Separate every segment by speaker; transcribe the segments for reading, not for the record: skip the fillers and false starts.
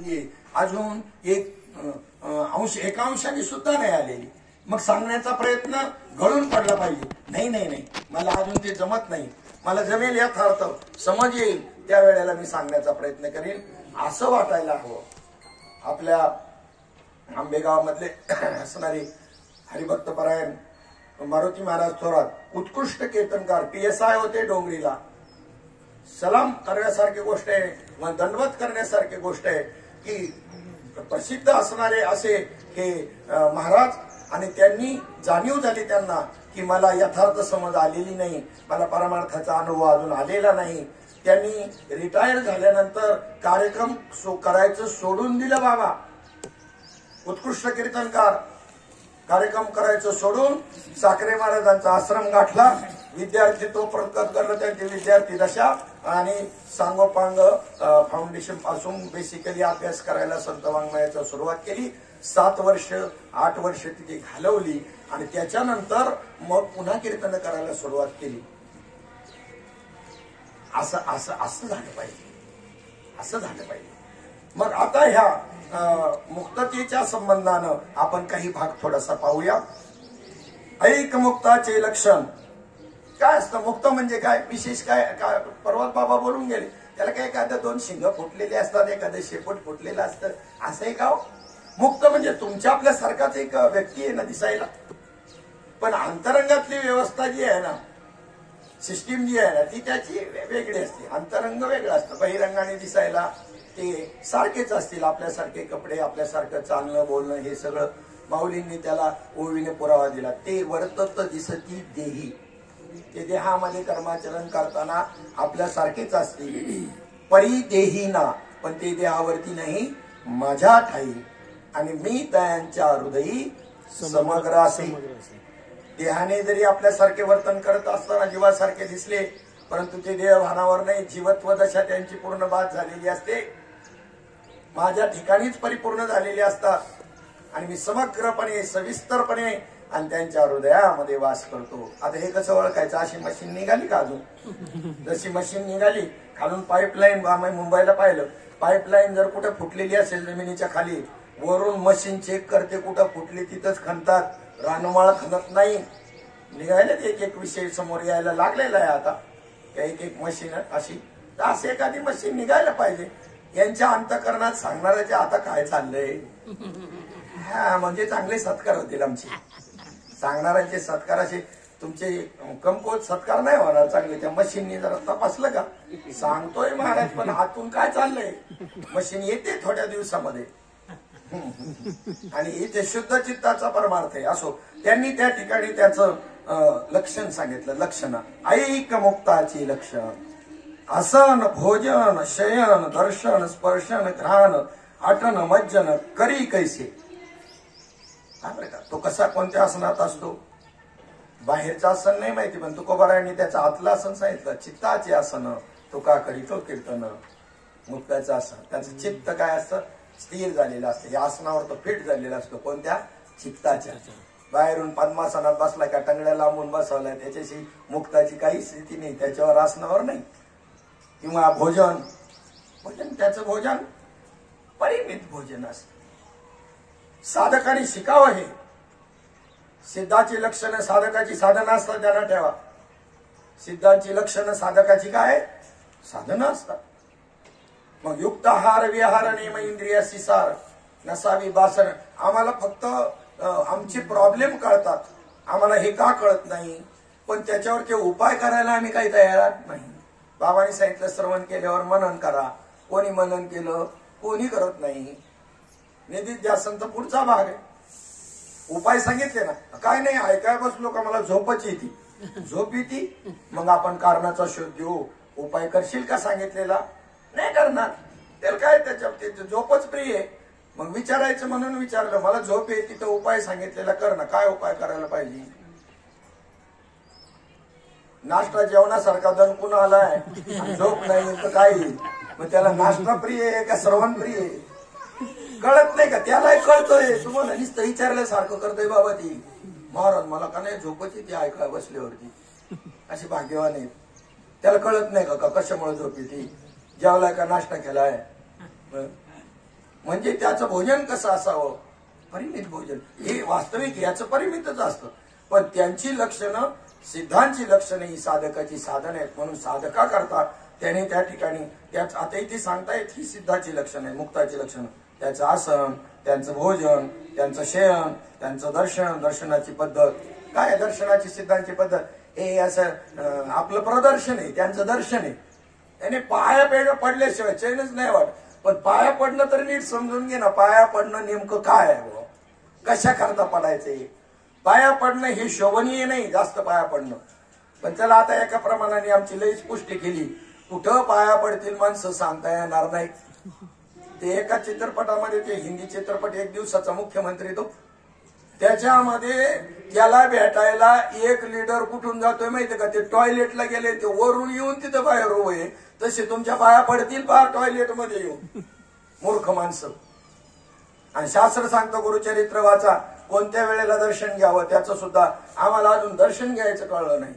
Speaker 1: नाहीये, अजून एका अंशाने सुद्धा नाही आलेली. मग सांगण्याचा प्रयत्न घडून पडला पाहिजे. नाही नाही नाही, मला अजून ते जमत नाही, मला जमेल यथार्थ समज येईल त्यावेळेला मी सांगण्याचा प्रयत्न करेन, असं वाटायला हवं. आपल्या आंबेगावमधले असणारे हरिभक्तपरायण मारुती महाराज थोरात उत्कृष्ट कीर्तनकार, PSI होते डोंगरीला. सलाम करण्यासारखी गोष्ट आहे, मग दंडवत करण्यासारखी गोष्ट आहे की प्रसिद्ध असणारे असे हे महाराज, आणि त्यांनी जाणीव झाली त्यांना की मला यथार्थ समज आलेली नाही, मला परमार्थाचा अनुभव अजून आलेला नाही. त्यांनी रिटायर झाल्यानंतर कार्यक्रम करायचं सोडून दिलं. बाबा उत्कृष्ट कीर्तनकार कार्यक्रम करायचं सोडून साखरे महाराजांचा आश्रम गाठला. विद्यार्थी तो प्रकट करला, त्यांची विद्यार्थी दशा, आणि सांगोपांग फाउंडेशन पासून बेसिकली अभ्यास करायला संत वाङ्मयाची सुरुवात केली. 7 वर्ष 8 वर्ष तिथे घालवली आणि त्याच्यानंतर मग पुन्हा कीर्तन करायला सुरुवात केली. असं असं असं झालं पाहिजे, असं झालं पाहिजे. मग आता ह्या मुक्ततेच्या संबंधानं आपण काही भाग थोडासा पाहूया. ऐक मुक्ताचे लक्षण काय असतं? मुक्त म्हणजे काय, विशेष काय? पर्वत बाबा बोलून गेले, त्याला काय एखादं 2 शिंग फुटलेले असतात, एखादं शेपूट फुटलेलं असतं, असं आहे का? मुक्त म्हणजे तुमच्या आपल्यासारखाच एक व्यक्ती आहे ना दिसायला, पण अंतरंगातली व्यवस्था जी आहे ना, सिस्टीम जी आहे ना, ती त्याची वेगळी असते. अंतरंग वेगळं असतं, बहिरंगाने दिसायला ते सारखेच असतील, आपल्यासारखे कपडे, आपल्यासारखं चालणं बोलणं, हे सगळं माऊलींनी त्याला ओळीने पुरावा दिला. ते वर्तत दिसती देही, ते देहामध्ये कर्माचरण करताना आपल्यासारखेच असतील. परी देही ना, पण ते देहावरती नाही, माझ्या ठाई, आणि मी त्यांच्या हृदयी समग्र असे. देहाने जरी आपल्यासारखे वर्तन करत असताना जीवासारखे दिसले, परंतु ते देहभानावर नाही, जीवत्व दशा त्यांची पूर्ण बाद झालेली असते, माझ्या ठिकाणीच परिपूर्ण झालेले असतात, आणि मी समग्रपणे सविस्तरपणे आणि त्यांच्या हृदयामध्ये वास करतो. आता हे कसं ओळखायचं? अशी मशीन निघाली का अजून? जशी मशीन निघाली, खालून पाईपलाईन, आम्ही मुंबईला पाहिलं, पाईपलाईन जर कुठे फुटलेली असेल जमिनीच्या खाली, वरून मशीन चेक करते, कुठं फुटली तिथंच खणतात, रानमाळ खणत नाही. निघायला एक एक विषय समोर यायला लागलेला आहे आता, एक एक मशीन अशी. तर अशी एखादी मशीन निघायला पाहिजे. यांच्या अंतकरणात सांगणाऱ्याचे आता काय चाललंय? हा, म्हणजे चांगले सत्कार होतील आमचे, सांगणाऱ्यांचे सत्कार असे तुमचे कमकोत सत्कार नाही होणार चांगले. त्या मशीननी जरा तपासलं का, सांगतोय महाराज पण आतून काय चाललंय? मशीन येते थोड्या दिवसामध्ये, आणि इथे शुद्ध चित्ताचा परमार्थ आहे. असो, त्यांनी त्या ठिकाणी त्याचं लक्षण सांगितलं. लक्षण ऐक मुक्ताची लक्षण: आसन, भोजन, शयन, दर्शन, स्पर्शन, घ्राण, आटन, मज्जन करी कैसे. तो कसा कोणत्या आसनात असतो? बाहेरचं आसन नाही माहिती, पण तुकोबारायांनी त्याचं आतलं आसन सांगितलं. चित्ताचे आसन तुका करीतो कीर्तन. मुक्ताचं आसन, त्याचं चित्त काय असतं? स्थिर झालेलं असतं. या आसनावर तो फिट झालेला असतो. कोणत्या? चित्ताच्या. बाहेरून पद्मासनात बसला का टंगड्या लांबून बसवलाय, त्याच्याशी मुक्ताची काही स्थिती नाही, त्याच्यावर आसनावर नाही. किंवा भोजन, भोजन त्याचं भोजन परिमित भोजन असतं. साधकाने शिकावं हे. सिद्धाची लक्षणं साधकाची साधना असतात, त्यांना ठेवा. सिद्धांची लक्षणं साधकाची काय? साधना असतात. मग युक्त आहार, विहार, नेम, इंद्रिय, सिसार, नसावी बासन. आम्हाला फक्त आमचे प्रॉब्लेम कळतात, आम्हाला हे का कळत नाही, पण त्याच्यावरचे उपाय करायला आम्ही काही तयार नाही. बाबांनी सांगितलं श्रवण केल्यावर मनन करा. कोणी मनन केलं? कोणी करत नाही. निधिध्यासन तर पुढचा भाग आहे. उपाय सांगितले ना, काय नाही ऐकाय बसलो का मला झोपच येते, झोप येते, मग आपण कारणाचा शोध घेऊ. उपाय करशील का सांगितलेला? नाही करणार. त्याला काय, त्याच्या झोपच प्रिय आहे. मग विचारायचं म्हणून विचारलं, मला झोप येते तर उपाय सांगितलेला कर ना. काय उपाय करायला पाहिजे? नाश्ता जेवणासारखा दणकून आलाय, झोप नाही तर काय? मग त्याला नाश्ता प्रिय आहे का श्रवण प्रिय आहे? कळत नाही का? त्यालाही कळतोय, तुम्हाला नुसतं विचारल्यासारखं करतोय. बाबा ती महाराज मला का नाही झोपच येते ऐकाय बसल्यावरती. अशी भाग्यवान आहेत. त्याला कळत नाही का कशामुळे झोप येते? जेवलाय का नाश्ता केलाय? म्हणजे त्याचं भोजन कसं असावं, परिमित भोजन. हे वास्तविक याचं परिमितच असतं. पण त्यांची लक्षणं, सिद्धांची लक्षणं ही साधकाची साधन आहेत. म्हणून साधका करतात त्याने त्या ठिकाणी त्याच आता इथे सांगतायत ही सिद्धाची लक्षणं आहे, मुक्ताची लक्षणं. त्याचं आसन, त्यांचं भोजन, त्यांचं शयन, त्यांचं दर्शन, दर्शनाची पद्धत. काय दर्शनाची सिद्धांची पद्धत? हे असं आपलं प्रदर्शन आहे, त्यांचं दर्शन आहे. त्याने पाया पडल्याशिवाय चैनच नाही वाटत. पण पाया पडणं तर नीट समजून घे ना, पाया पडणं नेमकं काय आहे, कशा करता पडायचंय. पाया पडणं हे शोभनीय नाही, जास्त पाया पडणं. पण चला आता एका प्रमाणाने आमची लईच पुष्टी केली. कुठं पाया पडतील माणसं सांगता येणार नाही. ते एका चित्रपटामध्ये, ते हिंदी चित्रपट एक दिवसाचा मुख्यमंत्री तो, त्याच्यामध्ये त्याला भेटायला एक लीडर कुठून जातोय माहितीये का? ते टॉयलेटला गेले, ते वरून येऊन तिथं बाहेर उभे आहे. तसे तुमच्या पाया पडतील पहा टॉयलेटमध्ये येऊन, मूर्ख माणसं. आणि शास्त्र सांगतं गुरुचरित्र वाचा, कोणत्या वेळेला दर्शन घ्यावं त्याचं सुद्धा आम्हाला अजून दर्शन घ्यायचं कळलं नाही.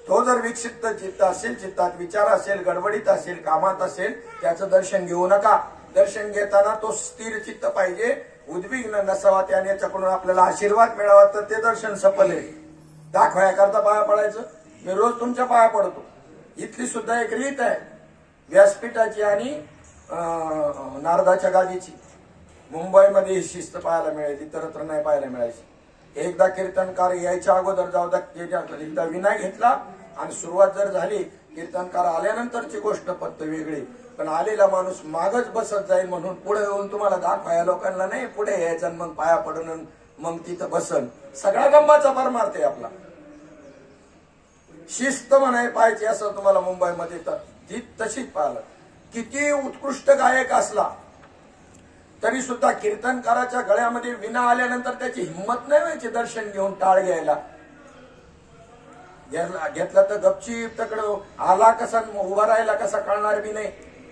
Speaker 1: तो जर विक्षिप्त चित्त असेल, चित्तात विचार असेल, गडबडीत असेल, कामात असेल, त्याचं दर्शन घेऊ नका. दर्शन घेताना तो स्थिर चित्त पाहिजे, उद्विग्न नसावा. त्याने याच्याकडून आपल्याला आशीर्वाद मिळावा तर ते दर्शन सफल आहे. दाखवाया करता पाया पडायचं. मी रोज तुमच्या पाया पडतो. इथली सुद्धा एक रीत आहे व्यासपीठाची आणि नारदाच्या गादीची. मुंबईमध्ये ही शिस्त पाहायला मिळायची, इतरत्र नाही पाहायला मिळायची. एकदा कीर्तनकार यायच्या अगोदर जाऊ एकदा विना घेतला आणि सुरुवात जर झाली, कीर्तनकार आल्यानंतरची गोष्ट फक्त वेगळी. पण आलेला माणूस मागच बसत जाईल म्हणून पुढे येऊन तुम्हाला दाखवाया लोकांना नाही, पुढे यायचं मग पाया पडून मग तिथं बसन. सगळ्या गंबाचा परमार्थ आहे आपला. शिस्त म्हणाय पाहिजे असं तुम्हाला मुंबईमध्ये तर ती तशीच पाहिलं. किती उत्कृष्ट गायक असला तरी सुद्धा कीर्तनकाराच्या गळ्यामध्ये विना आल्यानंतर त्याची हिंमत नाही व्हायची दर्शन घेऊन टाळ घ्यायला. घेतला तर गपचीप तकडं आला कसा, उभा राहिला कसा कळणार बी नाही.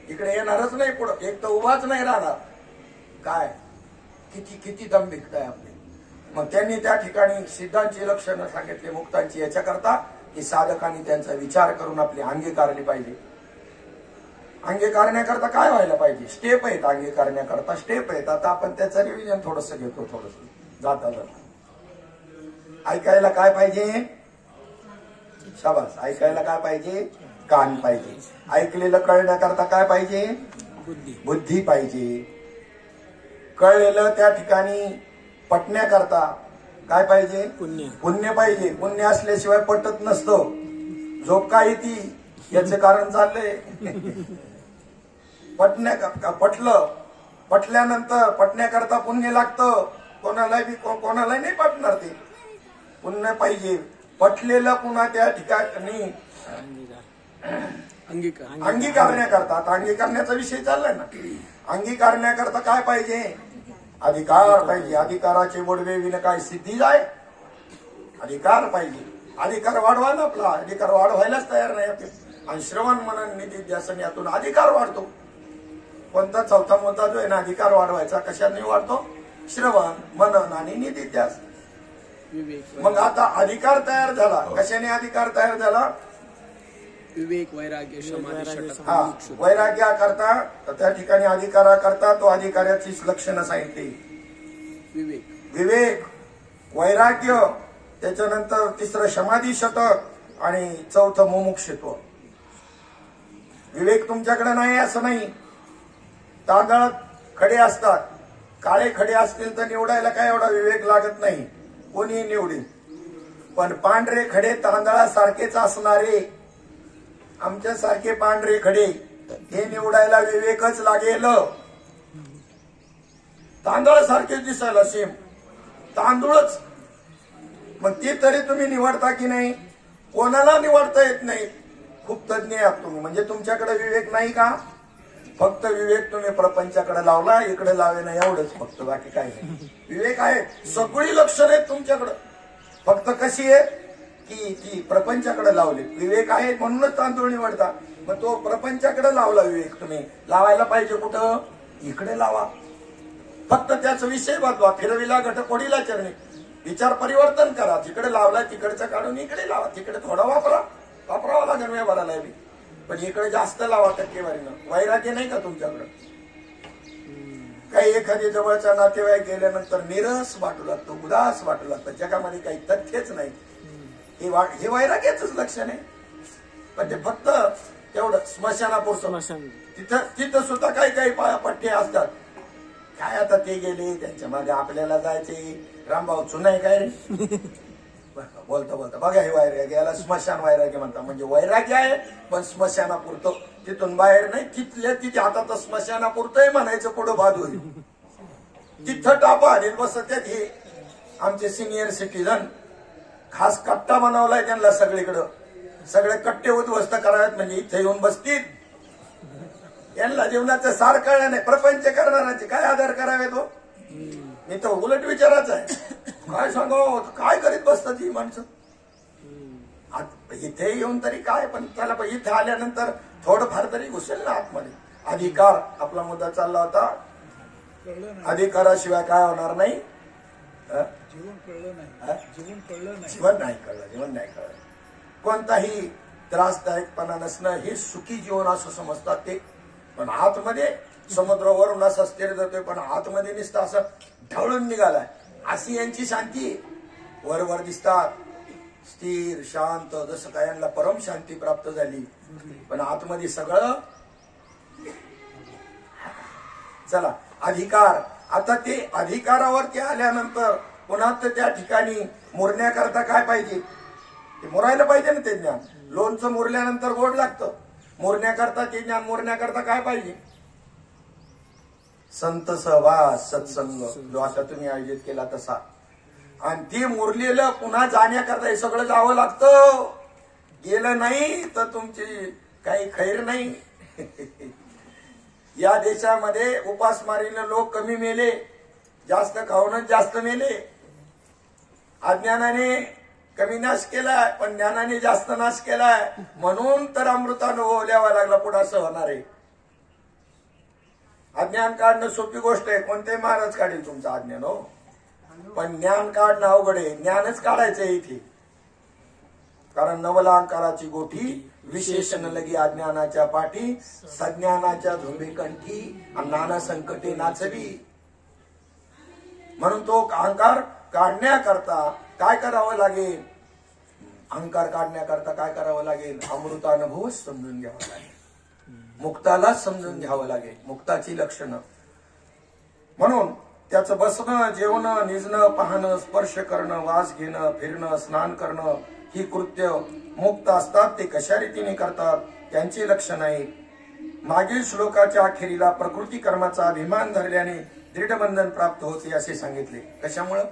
Speaker 1: इकडे येणारच नाही पुढं, एक तर उभाच नाही राहणार. काय किती किती दंभिकता आहे आपली. मग त्यांनी त्या ठिकाणी सिद्धांची लक्षणं सांगितली मुक्तांची, याच्याकरता की साधकांनी त्यांचा विचार करून आपली अंगीकारली पाहिजे. अंगीकारण्याकरता काय व्हायला पाहिजे? स्टेप आहेत अंगीकारण्याकरता, स्टेप आहेत. आता आपण त्याचं रिव्हिजन थोडस घेतो, थोडस जाता जाता. ऐकायला काय पाहिजे? शाबास. ऐकायला काय पाहिजे? कान पाहिजे. ऐकलेलं कळण्याकरता काय पाहिजे? बुद्धी पाहिजे. कळलेलं त्या ठिकाणी पटण्याकरता काय पाहिजे? पुण्य पाहिजे. पुण्य असल्याशिवाय पटत नसतं. झोप काय येते याचं कारण चाललंय. पटल्यानंतर पटण्याकरता पुण्य लागतं. कोणालाही नाही पटणार ते. पुण्य पाहिजे. पटलेलं पुन्हा त्या ठिकाणी अंगीकारण्याकरता. आता अंगीकारण्याचा विषय चाललाय ना. अंगीकारण्याकरता काय पाहिजे? अधिकार पाहिजे. अधिकाराचे वडवे विन काय सिद्धी जाय. अधिकार पाहिजे. अधिकार वाढवा ना आपला. अधिकार वाढवायलाच तयार नाही आपण. आणि श्रवण मनन निधिध्यासन यातून अधिकार वाढतो. कोणता चौथा मुद्दा जो आहे ना अधिकार वाढवायचा, कशाने वाढतो? श्रवण मनन आणि निधिध्यास. मग आता अधिकार तयार झाला. कशाने अधिकार तयार झाला?
Speaker 2: विवेक, वैराग्य, समाधी.
Speaker 1: हा, वैराग्या करता त्या ठिकाणी अधिकारा करता तो अधिकाराचीच लक्षणं सांगितली. विवेक, वैराग्य, त्याच्यानंतर तिसरं समाधी शतक आणि चौथं मुमुक्षुत्व. विवेक तुमच्याकडे नाही असं नाही. तांदळात खडे असतात. काळे खडे असतील तर निवडायला काय एवढा विवेक लागत नाही, कोणी निवडेल. पण पांढरे खडे तांदळासारखेच असणारे आमच्यासारखे पांढरे खडे हे निवडायला विवेकच लागेल. तांदळासारखेच दिसायला सेम तांदूळच. मग ते तरी तुम्ही निवडता की नाही? कोणाला निवडता येत नाही. खूप तज्ञ आहात तुम्ही. म्हणजे तुमच्याकडे विवेक नाही का? फक्त विवेक तुम्ही प्रपंचाकडे लावला, इकडे लावे नाही एवढंच फक्त, बाकी काय नाही. विवेक आहे, सगळी लक्षणं आहेत तुमच्याकडं. फक्त कशी आहे की ती प्रपंचाकडे लावली. विवेक आहे म्हणूनच तांदूळ निवडता. मग तो प्रपंचाकडे लावला विवेक. तुम्ही लावायला पाहिजे कुठं? इकडे लावा. फक्त त्याचा विषय बदला. फिरविला घटकोडीला चरणी. विचार परिवर्तन करा. तिकडे लावला तिकडचं काढून इकडे लावा. तिकडे थोडा वापरावा लागेल व्यवहाराला बी, पण इकडे जास्त लावा टक्केवारीनं. वैराग्य नाही का तुमच्याकडं? काही एखादी जवळचा नातेवाईक गेल्यानंतर निरस वाटू लागतो, उदास वाटू लागतं, जगामध्ये काही तथ्यच नाही. हे वैराग्याचंच लक्षण आहे. पण ते फक्त तेवढं स्मशानापुरतं. तिथं सुद्धा काही पट्टे असतात. काय आता ते गेले त्यांच्या मागे आपल्याला जायचे. रामभाऊ चुनाय काय रे बोलता बोलता बघा हे वैराग्य, याला स्मशान वैराग्य म्हणतात. म्हणजे वैराग्य आहे पण स्मशानापुरतं, तिथून बाहेर नाही. तिथल्या तिथे आता तर स्मशानापुरतंही म्हणायचं पुढं बाद होईल. तिथं टापा आलेल बसत्यात हे आमचे सिनियर सिटीजन. खास कट्टा बनवलाय त्यांना सगळीकडं. सगळे कट्टे उद्ध्वस्त करावेत म्हणजे इथे येऊन बसतील. यांना जीवनाचं सार कळलं नाही. प्रपंच करणाराचे काय आदर करावे तो. मी तर उलट विचारायचं आहे. काय सांगावं, काय करीत बसतात ही माणसं. इथे येऊन तरी काय, पण त्याला इथे आल्यानंतर थोडंफार तरी घुसेल ना आतमध्ये. अधिकार आपला मुद्दा चालला होता. अधिकाराशिवाय काय होणार नाही.
Speaker 2: जीवन कळलं नाही.
Speaker 1: जीवन नाही कळलं. कोणताही त्रासदायकपणा नसणं हे सुखी जीवन असं समजतात ते. पण आतमध्ये समुद्रावरून असं स्थिर जातोय, पण आतमध्ये नुसतं असं ढवळून निघालाय. अशी यांची शांती. वर दिसतात स्थिर शांत, जसं काय यांना परम शांती प्राप्त झाली, पण आतमध्ये सगळं. चला अधिकार. आता ते अधिकारावरती आल्यानंतर पुन्हा तर त्या ठिकाणी मुरण्याकरता काय पाहिजे, ते मुरायला पाहिजे ना ते ज्ञान. लोणचं मुरल्यानंतर गोड लागतं. मुरण्याकरता ते ज्ञान, मुरण्याकरता काय पाहिजे. संत सहवास, सत्संग जो आता तुम्ही आयोजित केला तसा. आणि ते मुरलेलं पुन्हा जाण्याकरता हे सगळं जावं लागतं. गेलं नाही तर तुमची काही खैर नाही. या देशामध्ये उपासमारीने लोक कमी मेले, जास्त खाऊनच जास्त मेले. अज्ञानाने कमी नाश केलाय पण ज्ञानाने जास्त नाश केलाय. म्हणून तर अमृतानुभव ल्यावा लागला. पुढे असं होणार आहे. अज्ञान काढणं सोपी गोष्ट आहे. कोणतेही महाराज काढेल तुमचं अज्ञान हो, पण ज्ञान काढणं अवघड आहे. ज्ञानच काढायचंय इथे. कारण नवलांकाराची गोठी, विशेषण लगी अज्ञानाच्या पाठी, सज्ञानाच्या धोबे कंठी, नाना संकटे नाचवी. म्हणून तो अहंकार काढण्याकरता काय करावं लागेल. अहंकार काढण्याकरता काय करावं लागेल. अमृतानुभवच समजून घ्यावा लागेल. मुक्तालाच समजून घ्यावं लागेल. मुक्ताची लक्षणं. म्हणून त्याचं बसणं, जेवणं, निजणं, पाहणं, स्पर्श करणं, वास घेणं, फिरणं, स्नान करणं ही कृत्य मुक्त असतात. ते कशा रीतीने करतात त्यांची लक्षण आहे. मागील श्लोकाच्या अखेरीला प्रकृती कर्माचा अभिमान धरल्याने दृढ बंधन प्राप्त होते असे सांगितले. कशामुळं.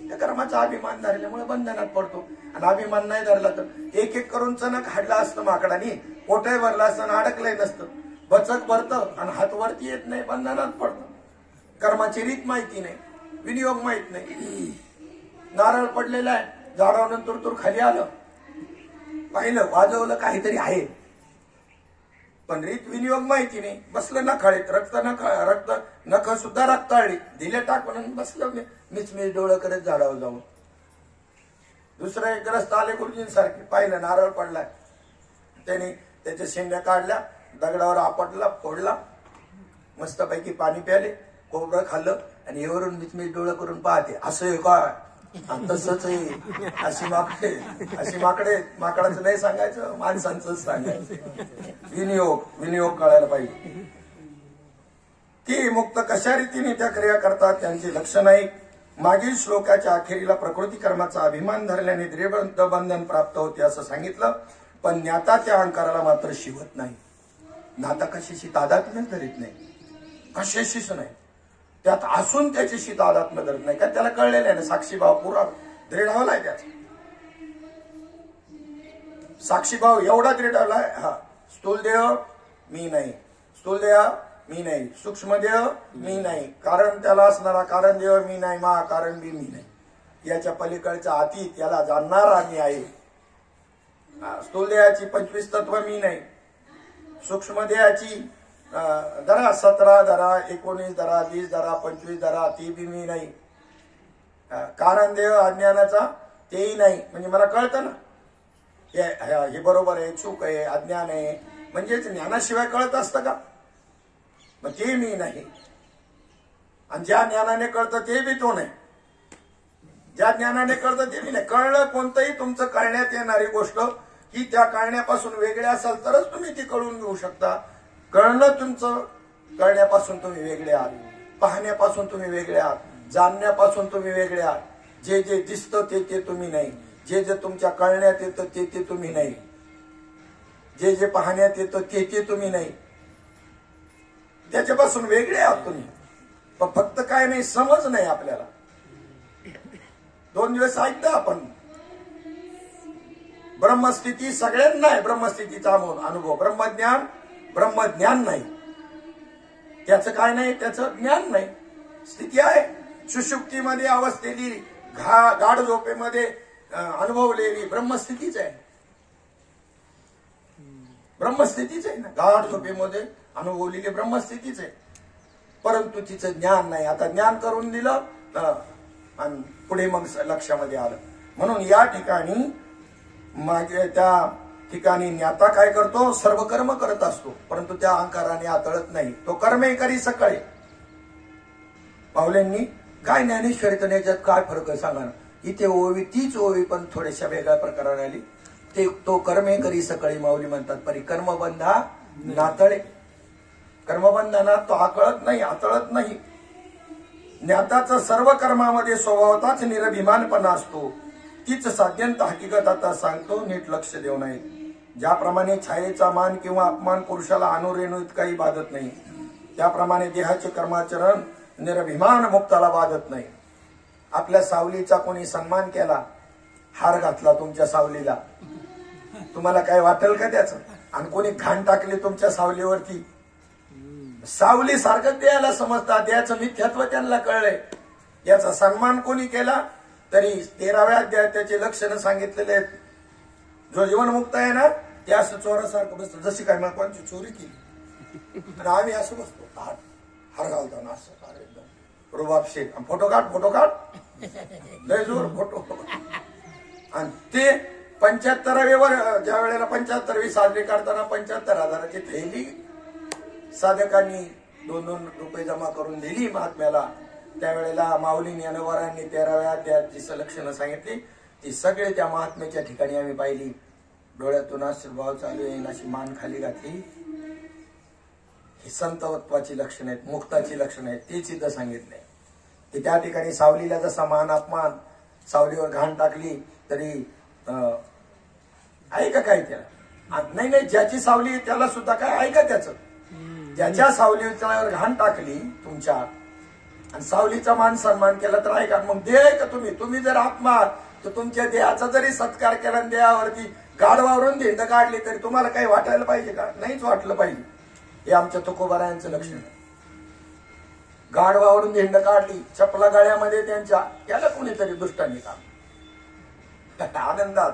Speaker 1: त्या कर्माचा अभिमान धरल्यामुळे बंधनात पडतो. आणि अभिमान नाही धरला तर एक एक करून चणक हाडला असतं माकडाने, पोटही भरला असतं आणि अडकलंय नसतं. बचक भरतं आणि हात वरती येत नाही, बंधनात पडतं. कर्माची रीत माहिती नाही, विनियोग माहित नाही. नारळ पडलेला आहे, झाडावर तुरतुर खाली आलं, पाहिलं वाजवलं काहीतरी आहे, पण रीत विनियोग माहिती नाही. बसलं नखाळीत, रक्त नख सुद्धा रक्ताळली, दिले टाकून बसलं मीच डोळं करत झाडावर जाऊन. दुसरा एक ग्रस्त आले गुरुजींसारखे, पाहिलं नारळ पडलाय, त्याने त्याच्या शेंड्या काढल्या, दगडावर आपटला, फोडला, मस्तपैकी पाणी प्याले, कोबरं खाल्लं आणि एवढून मीच डोळं करून पाहते. असं आहे काय. तसंच आहे. अशी माकडे माकडाचं नाही सांगायचं, माणसांच सांगायचं. विनियोग कळायला पाहिजे. ती मुक्त कशा रीतीने त्या क्रिया करतात त्यांची लक्षण आहे. मागील श्लोकाच्या अखेरीला प्रकृती कर्माचा अभिमान धरल्याने दृढ बंधन प्राप्त होते असं सांगितलं. पण ज्ञाता त्या अहंकाराला मात्र शिवत नाही. ज्ञाता कशाशी तादात्म्य धरीत नाही, कशाशीच नाही. त्यात असून त्याच्याशी तादात्म्य धरत नाही. का त्याला कळलेलं आहे ना, साक्षीभाव पुरा दृढवलाय त्याचा. साक्षीभाव एवढा दृढवलाय. हा, स्थूल देह मी नाही, स्थूल देह मी नाही, सूक्ष्म देह मी नाही, कारण त्याला असणारा कारण देह मी नाही, महाकारण बी मी नाही. याच्या पलीकडचा अतीत याला जाणणारा मी आहे. स्थूल देहाची 25 तत्व मी नाही, सूक्ष्म देहाची धरा 17 धरा, 19 धरा, 20 धरा, 25 धरा, ती बी मी नाही. कारण देह अज्ञानाचा तेही नाही. म्हणजे मला कळतं ना हे बरोबर आहे, चूक आहे, अज्ञान आहे. म्हणजेच ज्ञानाशिवाय कळत असतं का. मग ते मी नाही. आणि ज्या ज्ञानाने कळतं ते बी तो नाही, ज्या ज्ञानाने कळतं ते बी नाही. कळलं कोणतंही तुमचं कळण्यात येणारी गोष्ट ही त्या कळण्यापासून वेगळे असाल तरच तुम्ही ती कळून घेऊ शकता. कळणं तुमचं कळण्यापासून तुम्ही वेगळे आहात, पाहण्यापासून तुम्ही वेगळे आहात, जाणण्यापासून तुम्ही वेगळे आहात. जे जे दिसतं ते तुम्ही नाही, जे जे तुमच्या कळण्यात येतं ते तुम्ही नाही, जे जे पाहण्यात येतं ते तुम्ही नाही, त्याच्यापासून वेगळे आहात तुम्ही. पण फक्त काय नाही, समज नाही आपल्याला. 2 दिवस ऐकतो आपण ब्रह्मस्थिती सगळ्यांना आहे, ब्रह्मस्थितीचा अनुभव. ब्रह्मज्ञान नाही, त्याचं काय नाही, त्याचं ज्ञान नाही. स्थिती आहे सुषुप्तीमध्ये अवस्थेली, गाढ झोपेमध्ये अनुभवलेली ब्रह्मस्थितीच आहे, ब्रह्मस्थितीच आहे ना. गाढ झोपेमध्ये अनुभवलेली ब्रह्मस्थितीच आहे, परंतु तिचं ज्ञान नाही. आता ज्ञान करून दिलं आणि पुढे मग लक्षामध्ये आलं. म्हणून या ठिकाणी माझ्या त्या ठिकाणी ज्ञाता काय करतो, सर्व कर्म करत असतो, परंतु त्या अहंकाराने आतळत नाही. तो कर्मे करी सकाळी. माऊलींनी काय ज्ञानेश्वरीत याच्यात काय फरक आहे सांगा ना. इथे ओवी तीच ओवी पण थोड्याशा वेगळ्या प्रकाराने आली. तो कर्मे करी सकाळी माऊली म्हणतात, परी कर्मबंधा नातळे. कर्मबंधनात तो आकळत नाही, आतळत नाही. ज्ञाताचं सर्व कर्मामध्ये स्वभावताच निरभिमानपणा असतो. तीच साध्यंत हकीकत आता सांगतो, नीट लक्ष देऊ नये. ज्याप्रमाणे छायेचा मान किंवा अपमान पुरुषाला अनुरेणू इतकाही बाधत नाही, त्याप्रमाणे देहाचे कर्माचरण निरभिमान मुक्ताला बाधत नाही. आपल्या सावलीचा कोणी सन्मान केला, हार घातला तुमच्या सावलीला, तुम्हाला काय वाटेल का त्याचं? आणि कोणी घाण टाकली तुमच्या सावलीवरती, सावली सारखं द्यायला समजतात, द्याचं मिथ्यात्व त्यांना कळलंय. याचा सन्मान कोणी केला तरी 13व्या अध्यायात त्याचे लक्षणं सांगितलेले आहेत. जो जीवनमुक्त आहे ना, ते असं चोरासारखं बसतो. जशी काय कोणची चोरी केली आणि आम्ही असं बसतो, हार घालताना असं एकदम रुबाब शेख, फोटो काढ लय जोर फोटो. आणि ते 75वीवर ज्या वेळेला 75वी साजरी करताना 75,000ची थैली साधकांनी 2-2 रुपये जमा करून दिली महात्म्याला. त्यावेळेला माऊली ज्ञानोबारांनी 13व्या अध्यायाची लक्षणं सांगितली. ती सगळे त्या महात्म्याच्या ठिकाणी आम्ही पाहिली. डोळ्यातून आशीर्भाव चालू येईल अशी मान खाली घातली. ही संतत्वाची लक्षणं आहेत, मुक्ताची लक्षणं आहेत, ती सिद्ध सांगितले. की त्या ठिकाणी सावलीला जसा मान अपमान, सावलीवर घाण टाकली तरी ऐका काय त्याला नाही, ज्याची सावली त्याला सुद्धा काय ऐका त्याचं. ज्याच्या सावलीवर घाण टाकली तुमच्या आणि सावलीचा मान सन्मान केला तर ऐका. मग देह का तुम्ही जर आत्मा तर तुमच्या देहाचा जरी सत्कार केला, देहावरती गाढवावरून धिंड काढली तरी तुम्हाला काही वाटायला पाहिजे का? नाहीच वाटलं पाहिजे. हे आमच्या तुकोबारायांचं लक्षण आहे. गाढवावरून धिंड काढली, चपला गाळ्यामध्ये त्यांच्या, याला कोणीतरी दुष्टांनी काम. आनंदात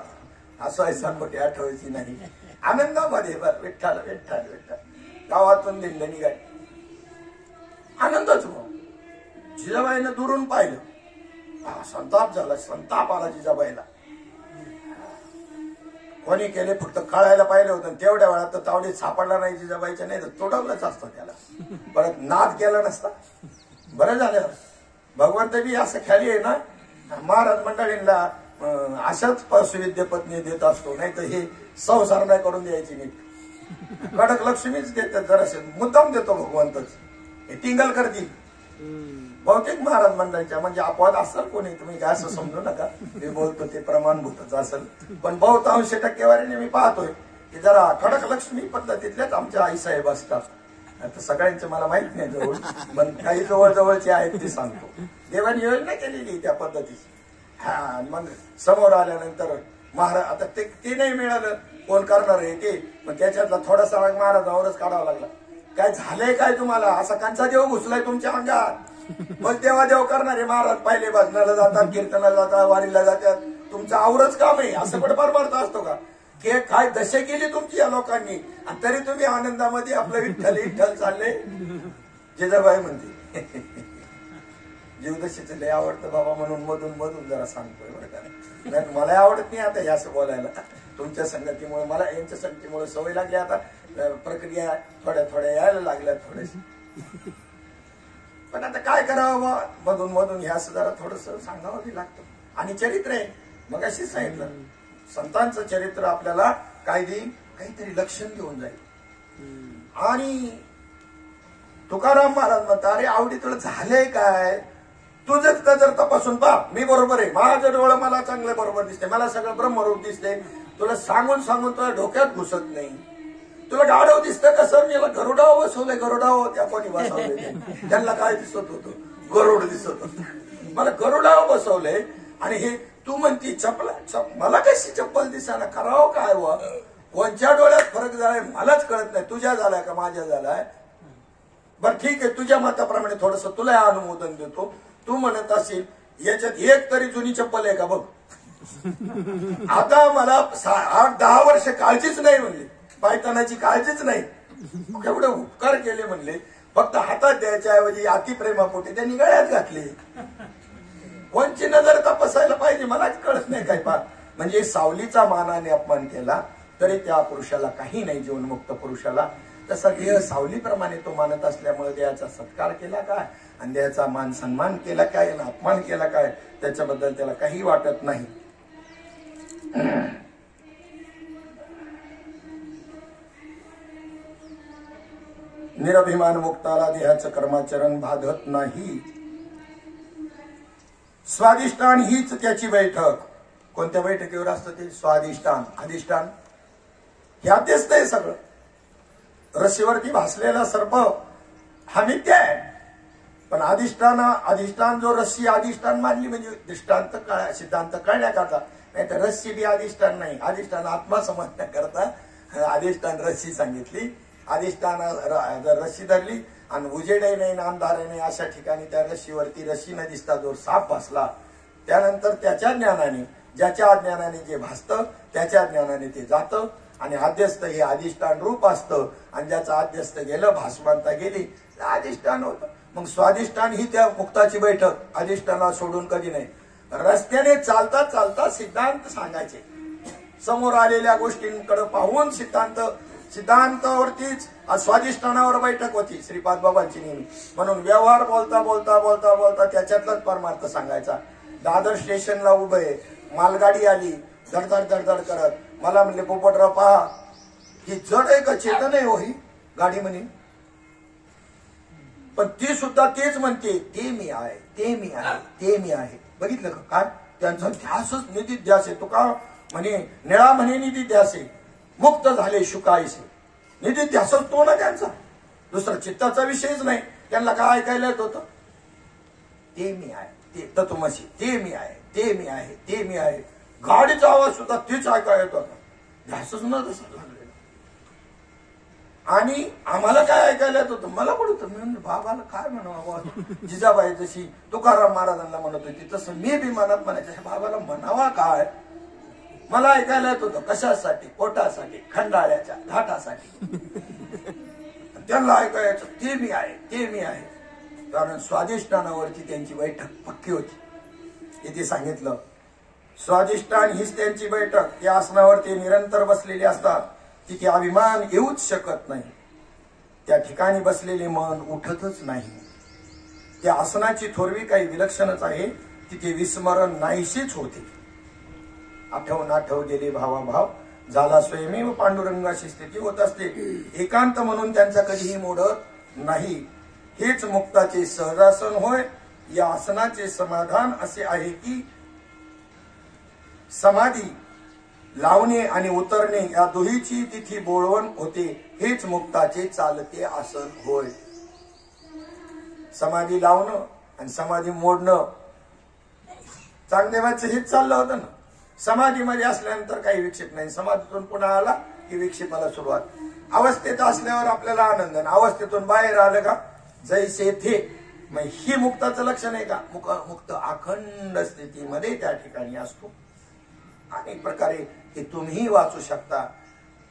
Speaker 1: असं मोठी आठवायची नाही, आनंदामध्ये विठ्ठल विठ्ठल विठ्ठल गावातून धिंड निघाली, आनंदच. जिजाबाईनं दुरून पाहिलं, संताप झाला, संताप आला जिजाबाईला. कोणी केले फक्त कळायला पाहिलं होतं. तेवढ्या वेळात तर तावडीत सापडला नाही जिजाबाईच्या, नाही तर तोडवलंच असतं त्याला, परत नाद केला नसता. बरं झालं भगवंत बी असं खाली आहे ना, महाराज मंडळींना अशाच सुविद्य पत्नी देत असतो, नाही तर हे संसार नाही करून द्यायची नीट. कडक लक्ष्मीच देतात, जरासे मुद्दाम देतो भगवंतच. हे टिंगल करतील बहुतेक महाराज मंडळीच्या, म्हणजे अपवाद असेल कोणी, तुम्ही काय असं समजू नका. मी बोलतो ते प्रमाणभूतच असेल, पण बहुतांश टक्केवारीने मी पाहतोय की जरा कडक लक्ष्मी पद्धतीतल्याच आमच्या आईसाहेब असतात. आता सगळ्यांचे मला माहित नाही जवळ, पण काही जवळचे आहेत ते सांगतो. देवानी योजना केलेली त्या पद्धतीची. हा, मग समोर आल्यानंतर महाराज आता ते नाही मिळालं, कोण करणार आहे ते, पण त्याच्यातला थोडासा महाराजावरच काढावा लागला. काय झालंय काय तुम्हाला? असा कांचा देव घुसलाय तुमच्या अंगात. मग तेव्हा देव करणारे महाराज पाहिले भजनाला जातात, कीर्तनाला जातात, वारीला जातात, तुमचं आवरच काम आहे. असं पण बरोबर असतो का? की काय दशे केली तुमची या लोकांनी आणि तरी तुम्ही आनंदामध्ये आपलं विठ्ठल विठ्ठल चालले. जिजाबाई म्हणते जीवदशीचं लय आवडतं बाबा, म्हणून मधून जरा सांगतोय बरं का. नाही मला आवडत नाही आता हे असं बोलायला. तुमच्या संगतीमुळे, मला यांच्या संगतीमुळे सवय लागली. आता प्रक्रिया थोड्या यायला लागल्या थोड्याशी. पण आता काय करावं, मधून मधून ह्या असं जरा थोडस सांगावं बी लागतं. आणि चरित्र आहे, मग अशीच सांगितलं, संतांचं चरित्र आपल्याला काय देईल, काहीतरी लक्षण देऊन जाईल. आणि तुकाराम महाराज म्हणतात, अरे आवडी तुला झालंय काय, तुझं जर तपासून पहा, मी बरोबर आहे, माझं डोळं मला चांगलं बरोबर दिसते, मला सगळं ब्रह्मरूप दिसते, तुला सांगून सांगून तुला डोक्यात घुसत नाही. तुला गाढव दिसतं कसं, मी गरुडाव बसवलंय, गरुडाव त्या कोणी बसवले, त्यांना काय दिसत होतं, गरुड दिसत होत, मला गरुडाव बसवलंय. आणि हे तू म्हणती चप्पल, मला कशी चप्पल दिसाना, करावं काय व, कोणत्या डोळ्यात फरक झालाय मलाच कळत नाही, तुझ्या झालाय का माझ्या झालाय. बरं ठीक आहे, तुझ्या मताप्रमाणे थोडस तुला अनुमोदन देतो. तू म्हणत असेल याच्यात एक तरी जुनी चप्पल आहे का बघ. आता मला 8-10 वर्ष काळजीच नाही म्हणले, पायतानाची काळजीच नाही, केवढे उपकार केले म्हणले, फक्त हातात द्यायच्या ऐवजी अतिप्रेमापोटी त्यांनी गळ्यात घातले. कोणची नजर तपासायला पाहिजे मलाच कळत नाही काय पार. म्हणजे सावलीचा मानाने अपमान केला तरी त्या पुरुषाला काही नाही, जीवनमुक्त पुरुषाला. तसा देह सावलीप्रमाणे तो मानत असल्यामुळे देहाचा सत्कार केला काय आणि देहाचा मान सन्मान केला काय आणि अपमान केला काय, त्याच्याबद्दल त्याला काही वाटत नाही. निरभिमान मुक्ताला देहाचं कर्माचरण बाधत नाही. स्वादिष्टान हीच त्याची बैठक. कोणत्या बैठकीवर असतं ते? स्वादिष्टान, अधिष्ठान, ह्यातच ते सगळं. रस्सीवरती भासलेला सर्प हा मिथ्या आहे, पण अधिष्ठान जो रस्सी अधिष्ठान मानली म्हणजे दृष्टांत सिद्धांत कळण्याकरता, नाही तर रस्सी बी अधिष्ठान नाही. अधिष्ठान आत्मा समजण्याकरता अधिष्ठान रस्सी सांगितली. अधिष्ठान जर रस्सी धरली आणि उजेडही नाही नामदारही नाही अशा ठिकाणी त्या रस्सीवरती रस्सी न दिसता जो साप भासला, त्यानंतर त्याच्या ज्ञानाने, ज्याच्या ज्ञानाने जे भासतं त्याच्या ज्ञानाने ते जातं. आणि आद्यस्थ हे अधिष्ठान रूप असतं आणि ज्याचं आद्यस्थ गेलं, भासमानता गेली, अधिष्ठान होतं. मग स्वाधिष्ठान ही त्या मुक्ताची बैठक. अधिष्ठानाला सोडून कधी नाही. रस्त्याने चालता चालता सिद्धांत सांगायचे, समोर आलेल्या गोष्टींकडे पाहून सिद्धांतावरतीच स्वाधिष्ठानावर बैठक होती श्रीपाद बाबांची नेहमी. म्हणून व्यवहार बोलता बोलता बोलता बोलता त्याच्यातलाच परमार्थ सांगायचा. दादर स्टेशनला उभे, मालगाडी आली धडधड धडधड करत, मला म्हणले पोपटराव पहा ही जड आहे का चेतन आहे हो ही गाडी म्हणे. पण ती सुद्धा तेच म्हणते, ते मी आहे, ते मी आहे, ते मी आहे. बघितलं का काय त्यांचा ध्यासच निधी ध्यास आहे. तो का म्हणे निळा म्हणे निधी ध्यास आहे, मुक्त झाले शुकायसे, निधी ध्यासच तो ना त्यांचा, दुसरा चित्ताचा विषयच नाही. त्यांना काय ऐकायला येत होतं? ते मी आहे, ते तत्वमसी, ते मी आहे, ते मी आहे, ते मी आहे. गाडीचा आवाज सुद्धा तीच ऐकायला येत होता, ध्यासच न तसं लागलेला. आणि आम्हाला काय ऐकायला येत होतं? मला पडत मी म्हणलं बाबाला काय म्हणावं, जिजाबाई जशी तुकाराम महाराजांना म्हणत होती तसं मी बी मनात म्हणायचं, बाबाला म्हणावा काय. मला ऐकायला येत होतं कशासाठी? पोटासाठी, खंडाळ्याच्या घाटासाठी. त्यांना ऐकायचं ते मी आहे, ते मी आहे. कारण स्वाधिष्ठानावरती त्यांची बैठक पक्की होती. इथे सांगितलं स्वाधिष्ठान हीच त्यांची बैठक. त्या आसनावरती निरंतर बसलेले असतात, तिथे अभिमान येऊच शकत नाही. त्या ठिकाणी बसलेले मन उठतच नाही. त्या आसनाची थोरवी काही विलक्षणच आहे, तिथे विस्मरण नाहीशीच होते. आठवून आठव गेले भावाभाव, झाला स्वयमेव पांडुरंगाची स्थिती होत असते. एकांत म्हणून त्यांचा कधीही मोडत नाही. हेच मुक्ताचे सहजासन होय. या आसनाचे समाधान असे आहे की समाधी लावणे आणि उतरणे या दोहीची तिथी बोळवण होते. हेच मुक्ताचे चालते आसन होय. समाधी लावणं आणि समाधी मोडणं, चांगदेवाचं हेच चाललं होतं ना. समाधीमध्ये असल्यानंतर काही विक्षेप नाही, समाधीतून पुन्हा आला की विक्षेपाला सुरुवात. अवस्थेत असल्यावर आपल्याला आनंद, अवस्थेतून बाहेर आलं का जैसे थे. मग ही मुक्ताचं लक्षण आहे का? मुक्त अखंड स्थितीमध्ये त्या ठिकाणी असतो. अनेक प्रकारे हे तुम्ही वाचू शकता.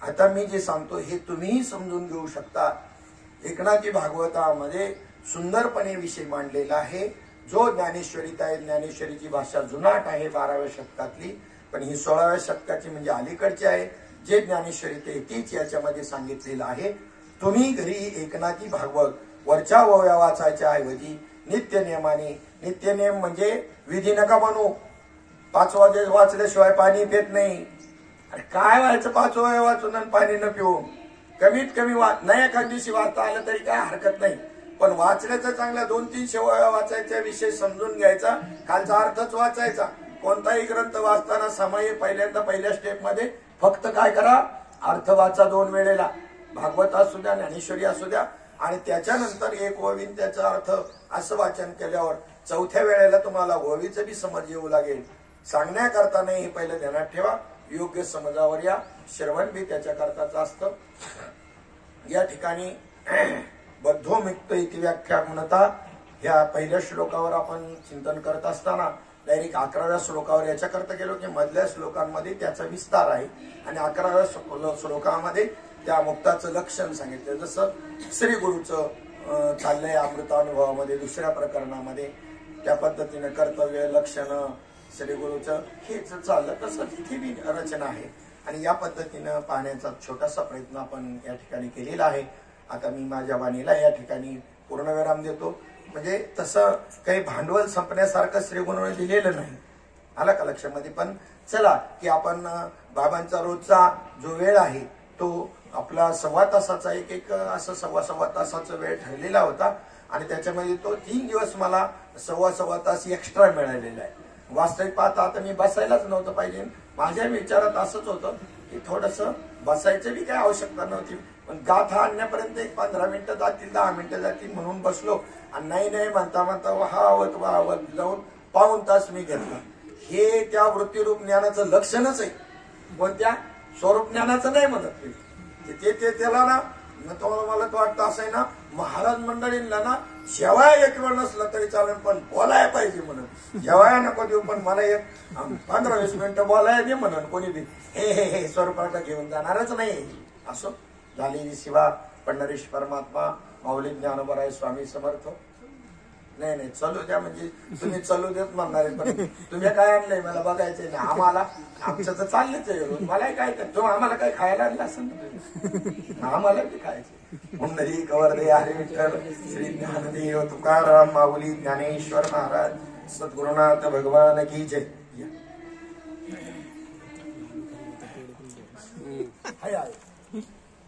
Speaker 1: आता मी जे सांगतो हे तुम्ही समजून घेऊ शकता. एकनाथी भागवतामध्ये सुंदरपणे विषय मांडलेला आहे. जो ज्ञानेश्वरीत आहे, ज्ञानेश्वरीची भाषा जुनाट आहे 12व्या शतकातली, पण ही 16व्या शतकाची म्हणजे अलीकडची आहे. जे ज्ञानेश्वरीत आहे तीच याच्यामध्ये सांगितलेलं आहे. तुम्ही घरी एकनाथी भागवत वरच्या ओव्या वाचायच्या ऐवजी नित्य नियमाने, नित्य नियम म्हणजे विधी नका बनवू, 5 वाचल्याशिवाय पाणी पित नाही. अरे काय व्हायचं 5 ओव्या वाचून आणि पाणी न पिऊन? कमीत कमी नाही एखाद दिवशी वाचता आलं तरी काय हरकत नाही, पण वाचण्याचं चांगल्या 200-300 ओव्या वाचायच्या, विषय समजून घ्यायचा, खालचा अर्थच वाचायचा. कोणताही ग्रंथ वाचताना समय पहिल्या स्टेपमध्ये फक्त काय करा, अर्थ वाचा 2 वेळेला, भागवत असू द्या, ज्ञानेश्वरी असू द्या, आणि त्याच्यानंतर एक ओवीन त्याचा अर्थ असं वाचन केल्यावर 4थ्या वेळेला तुम्हाला ओवीचं बी समज येऊ लागेल. सांगण्याकरता नाही, हे पहिलं ध्यानात ठेवा. योग्य समजावर या, श्रवण बी त्याच्याकरताच असतं. या ठिकाणी बद्धोमिक्त इति व्याख्या म्हणता या पहिल्या श्लोकावर आपण चिंतन करत असताना डायरेक्ट 11व्या श्लोकावर याच्याकरता गेलो की मधल्या श्लोकांमध्ये त्याचा विस्तार आहे आणि 11व्या श्लोकामध्ये त्या मुक्ताचं लक्षण सांगितलं. जसं श्री गुरुचं चाललंय अमृतानुभवामध्ये 2ऱ्या प्रकरणामध्ये त्या पद्धतीने कर्तव्य लक्षण श्री गुरुचं हेच चाललं, तसंच इथे बी रचना आहे. आणि या पद्धतीनं पाहण्याचा छोटासा प्रयत्न आपण या ठिकाणी केलेला आहे. आता मी माझ्या वाणीला या ठिकाणी पूर्णविराम देतो. म्हणजे तसं काही भांडवल संपण्यासारखं श्रीगुरूने दिलेलं नाही, आला का लक्षामध्ये. पण चला की आपण बाबांचा रोजचा जो वेळ आहे तो आपला 1.25 तासाचा एक असं 1.25 तासाचा वेळ ठरलेला होता आणि त्याच्यामध्ये तो 3 दिवस मला 1.25 तास एक्स्ट्रा मिळालेला आहे. वास्तविक पाहता आता मी बसायलाच नव्हतं पाहिजे. माझ्या विचारात असंच होतं की थोडस बसायचं बी काही आवश्यकता नव्हती, पण गाथा आणण्यापर्यंत एक 15 मिनिटं जातील, 10 मिनिटं जातील म्हणून बसलो आणि नाही म्हणता म्हणता वाहवत जाऊन 1.25 तास मी घेतला. हे त्या वृत्तीरूप ज्ञानाचं लक्षणच आहे, पण त्या स्वरूप ज्ञानाचं नाही म्हणत ते त्याला ना. मला तो वाटतं असं आहे ना, महाराज मंडळींना ना शेवाय एक वेळ नसला तरी चालेल पण बोलायला पाहिजे म्हणून. जेवाया नको देऊ पण मला एक 15-20 मिनिटं बोलायला दे म्हणून. कोणी बी हे स्वरूपाला घेऊन जाणारच नाही. असो झालेली शिवा पंढरीश परमात्मा माऊली ज्ञानोबराय स्वामी समर्थ. नाही चालू द्या, म्हणजे तुम्ही चालू देत म्हणणार आहे, पण तुम्ही काय आणलंय मला बघायचंय ना. आम्हाला आमचं तर चाललंच आहे, मलाही काय तुम्ही आम्हाला काय खायला आणलं असेल ना, आम्हाला बी खायचं. पुंडरी कवर्दे हरी विठ्ठल श्री ज्ञानदेव तुकाराम माऊली ज्ञानेश्वर महाराज सद्गुरुनाथ भगवान की जय.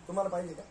Speaker 1: तुम्हाला पाहिजे का?